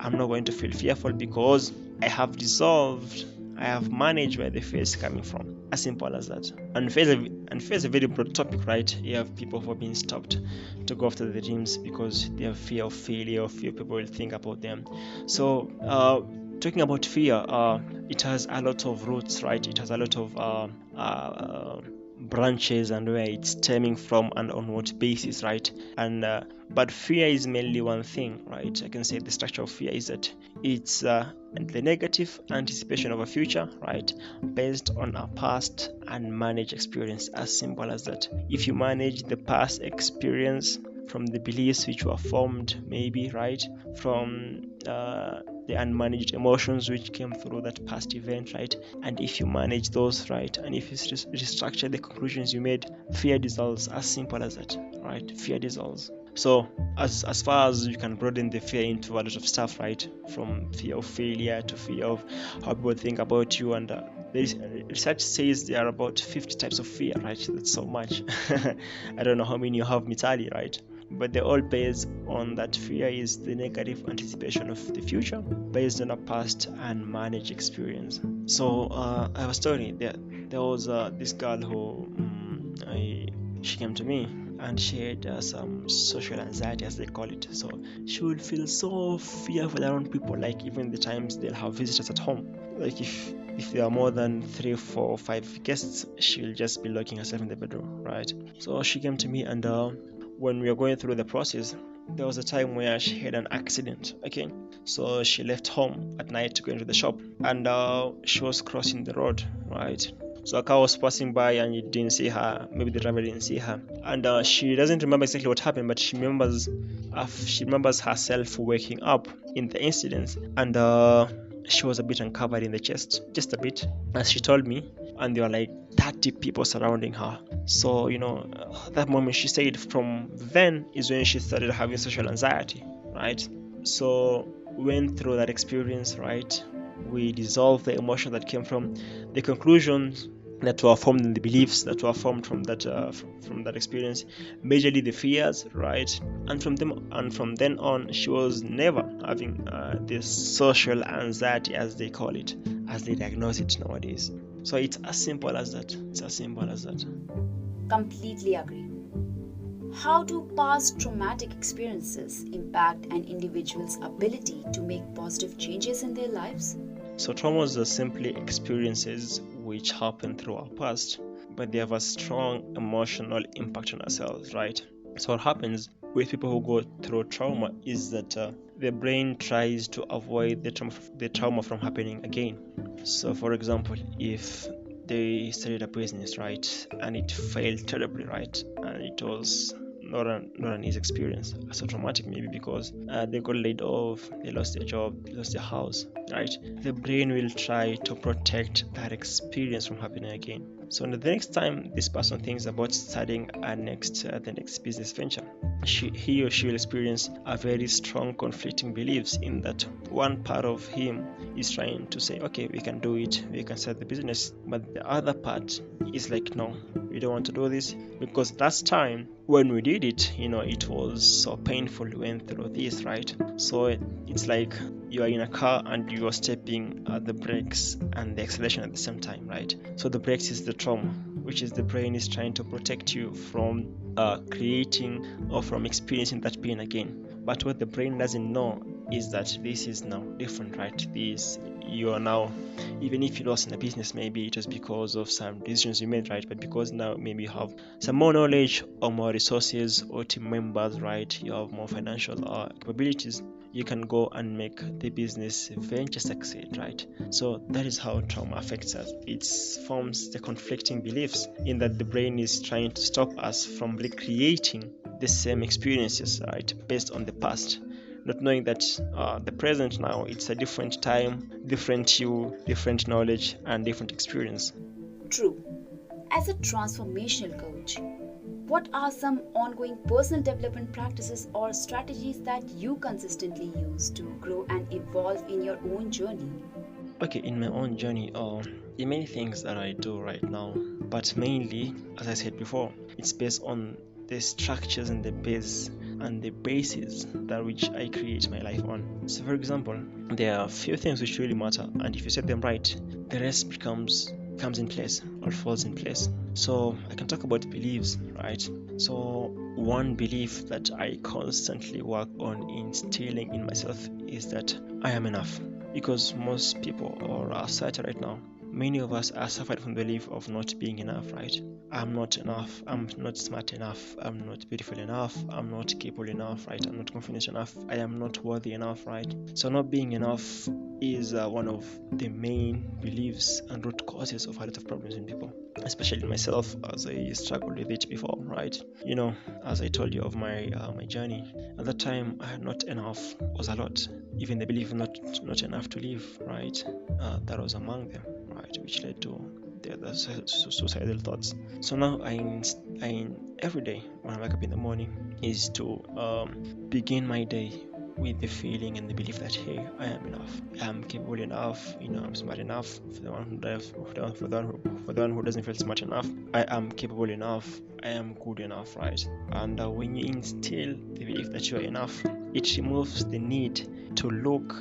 I'm not going to feel fearful because I have dissolved, I have managed where the fear is coming from. As simple as that. And fear is a very broad topic, right? You have people who are being stopped to go after their dreams because they have fear of failure, or fear people will think about them. So talking about fear, it has a lot of roots, right? It has a lot of branches and where it's stemming from and on what basis, right? And but fear is mainly one thing, right? I can say the structure of fear is that it's the negative anticipation of a future, right, based on a past and managed experience. As simple as that. If you manage the past experience from the beliefs which were formed, maybe, right, from the unmanaged emotions which came through that past event, right, and if you manage those, right, and if you restructure the conclusions you made, fear dissolves. As simple as that, right? Fear dissolves. So as far as you can broaden the fear into a lot of stuff, right, from fear of failure to fear of how people think about you, and research says there are about 50 types of fear, right? That's so much. I don't know how many you have, Mitali, right? But they're all based on that fear is the negative anticipation of the future based on a past and managed experience. So I have a story. There was this girl who she came to me and she had some social anxiety, as they call it. So she would feel so fearful around people, like even the times they'll have visitors at home. Like if there are more than 3, 4, 5 guests, she'll just be locking herself in the bedroom, right? So she came to me, and when we were going through the process, there was a time where she had an accident. Okay, so she left home at night to go into the shop, and she was crossing the road, right? So a car was passing by and you didn't see her. Maybe the driver didn't see her, and she doesn't remember exactly what happened, but she remembers herself waking up in the incident, and she was a bit uncovered in the chest, just a bit, as she told me, and there were like 30 people surrounding her. So that moment, she said, from then is when she started having social anxiety, right? So we went through that experience, right? We dissolved the emotion that came from the conclusions that were formed in the beliefs that were formed from that experience, majorly the fears, right? And from then on, she was never having this social anxiety, as they call it, as they diagnose it nowadays. So it's as simple as that. Completely agree. How do past traumatic experiences impact an individual's ability to make positive changes in their lives? So traumas are simply experiences which happen through our past, but they have a strong emotional impact on ourselves, right? So what happens with people who go through trauma is that the brain tries to avoid the trauma from happening again. So for example, if they started a business, right, and it failed terribly, right, and it was not an easy experience, so traumatic, maybe because they got laid off, they lost their job, they lost their house, right? The brain will try to protect that experience from happening again. So the next time this person thinks about starting the next business venture, he or she will experience a very strong conflicting beliefs in that one part of him is trying to say, okay, we can do it, we can start the business, but the other part is like, no, we don't want to do this because last time when we did it, it was so painful. We went through this, right? So it's like you are in a car and you are stepping the brakes and the acceleration at the same time, right? So the brakes is the trauma, which is the brain is trying to protect you from creating or from experiencing that pain again. But what the brain doesn't know is that this is now different, right? You are now, even if you lost in a business, maybe it was because of some decisions you made, right? But because now maybe you have some more knowledge or more resources or team members, right? You have more financial capabilities, you can go and make the business venture succeed, right? So that is how trauma affects us. It forms the conflicting beliefs in that the brain is trying to stop us from recreating the same experiences, right, based on the past, not knowing that the present now, it's a different time, different you, different knowledge, and different experience. True. As a transformational coach, what are some ongoing personal development practices or strategies that you consistently use to grow and evolve in your own journey? Okay, in my own journey, there are many things that I do right now, but mainly, as I said before, it's based on the structures and the base and the basis that which I create my life on. So, for example, there are a few things which really matter, and if you set them right, the rest comes in place or falls in place. So I can talk about beliefs, right? So one belief that I constantly work on instilling in myself is that I am enough. Because most people or our society right now, many of us are suffering from the belief of not being enough, right? I'm not enough, I'm not smart enough, I'm not beautiful enough, I'm not capable enough, right? I'm not confident enough, I am not worthy enough, right? So not being enough is one of the main beliefs and root causes of a lot of problems in people, especially myself, as I struggled with it before, right? As I told you of my journey, at that time, not enough was a lot. Even the belief not enough to live, right? That was among them, right, which led to the suicidal thoughts. So now I every day when I wake up in the morning is to begin my day with the feeling and the belief that, hey, I am enough, I'm capable enough, I'm smart enough. For the one who does, for the one who doesn't feel smart enough, I am capable enough, I am good enough, right? And when you instill the belief that you are enough, it removes the need to look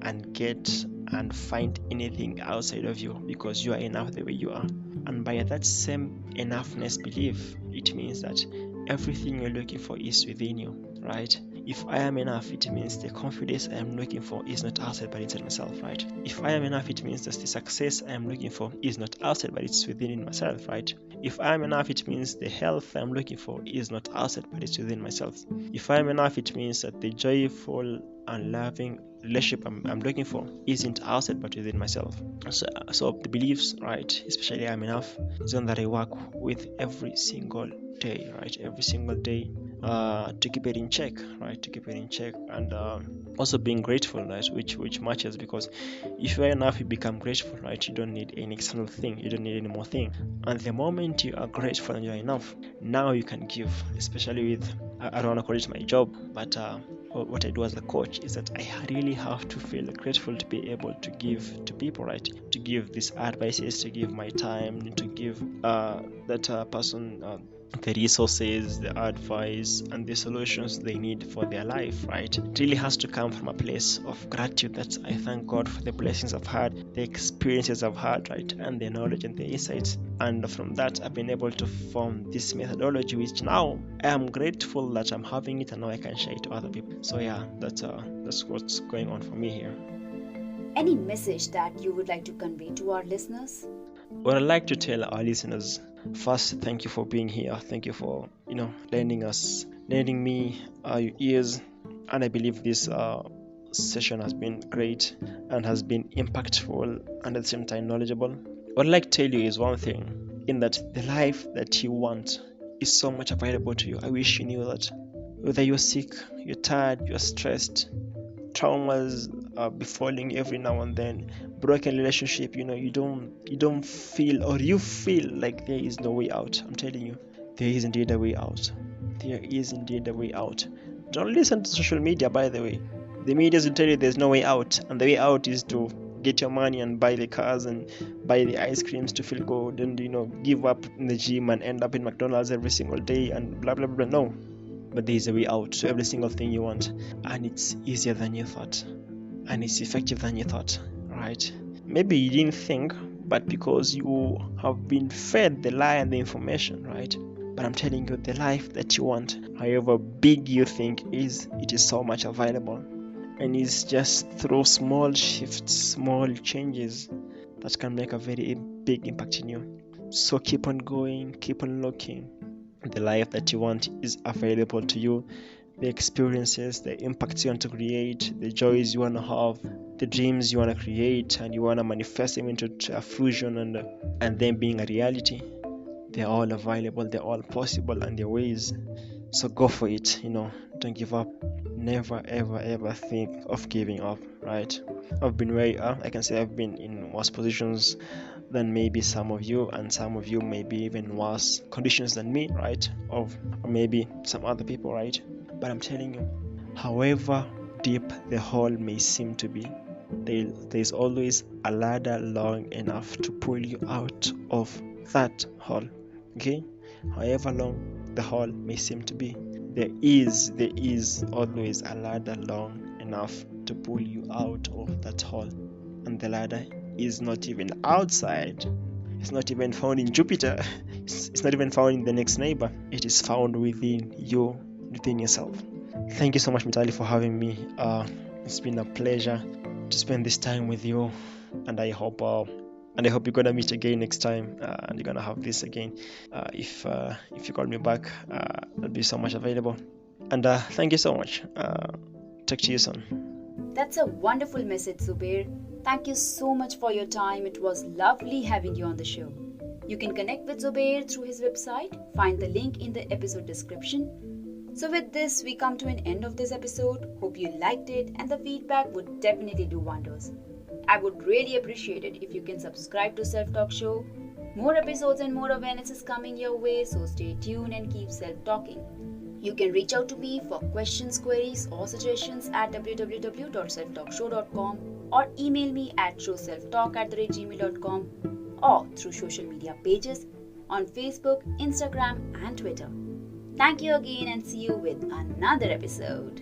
and get and find anything outside of you, because you are enough the way you are. And by that same enoughness belief, it means that everything you're looking for is within you, right? If I am enough, it means the confidence I am looking for is not outside but inside myself, right? If I am enough, it means that the success I am looking for is not outside but it's within myself, right? If I am enough, it means the health I'm looking for is not outside but it's within myself. If I am enough, it means that the joyful and loving relationship I'm looking for isn't outside but within myself. So the beliefs, right, especially I'm enough, is one that I work with every single day, right? Every single day, to keep it in check, right? To keep it in check, and also being grateful, right? Which matches, because if you are enough, you become grateful, right? You don't need any external thing, you don't need any more thing. And the moment you are grateful and you are enough, now you can give. Especially with, I don't want to call it my job, but what I do as a coach is that I really have to feel grateful to be able to give to people, right? To give these advices, to give my time, to give that person the resources, the advice, and the solutions they need for their life, right? It really has to come from a place of gratitude, that I thank God for the blessings I've had, the experiences I've had, right? And the knowledge and the insights. And from that, I've been able to form this methodology, which now I am grateful that I'm having it, and now I can share it to other people. So yeah, that's what's going on for me here. Any message that you would like to convey to our listeners? What I'd like to tell our listeners, first, thank you for being here. Thank you for lending me your ears, and I believe this session has been great and has been impactful and at the same time knowledgeable. What I'd like to tell you is one thing, in that the life that you want is so much available to you. I wish you knew that. Whether you're sick, you're tired, you're stressed, traumas befalling every now and then, broken relationship, you don't feel, or you feel like there is no way out. I'm telling you, there is indeed a way out. There is indeed a way out. Don't listen to social media, by the way. The media will tell you there's no way out, and the way out is to get your money and buy the cars and buy the ice creams to feel good, and give up in the gym and end up in McDonald's every single day and blah blah blah. No, but there is a way out to every single thing you want, and it's easier than you thought, and it's effective than you thought, right? Maybe you didn't think, but because you have been fed the lie and the information, right? But I'm telling you, the life that you want, however big you think it is so much available, and it's just through small shifts, small changes that can make a very big impact in you. So keep on going, keep on looking. The life that you want is available to you. The experiences, the impacts you want to create, the joys you want to have, the dreams you want to create, and you want to manifest them into a fusion and then being a reality. They're all available, they're all possible, and they're ways. So go for it. Don't give up. Never ever ever think of giving up, right? I've been I can say I've been in worse positions than maybe some of you, and some of you may be even worse conditions than me, right? Or maybe some other people, right? But I'm telling you, however deep the hole may seem to be, there's always a ladder long enough to pull you out of that hole. Okay? However long the hole may seem to be, there is always a ladder long enough to pull you out of that hole. And the ladder is not even outside. It's not even found in Jupiter. It's not even found in the next neighbor. It is found within you, within yourself. Thank you so much, Mitali, for having me. It's been a pleasure to spend this time with you, and I hope you're gonna meet again next time, and you're gonna have this again. If you call me back, I'll be so much available. And thank you so much. Talk to you soon. That's a wonderful message, Zubeir. Thank you so much for your time. It was lovely having you on the show. You can connect with Zubeir through his website. Find the link in the episode description. So with this, we come to an end of this episode. Hope you liked it, and the feedback would definitely do wonders. I would really appreciate it if you can subscribe to Self Talk Show. More episodes and more awareness is coming your way, so stay tuned and keep self-talking. You can reach out to me for questions, queries, or suggestions at www.selftalkshow.com, or email me at showselftalk@gmail.com, or through social media pages on Facebook, Instagram, and Twitter. Thank you again, and see you with another episode.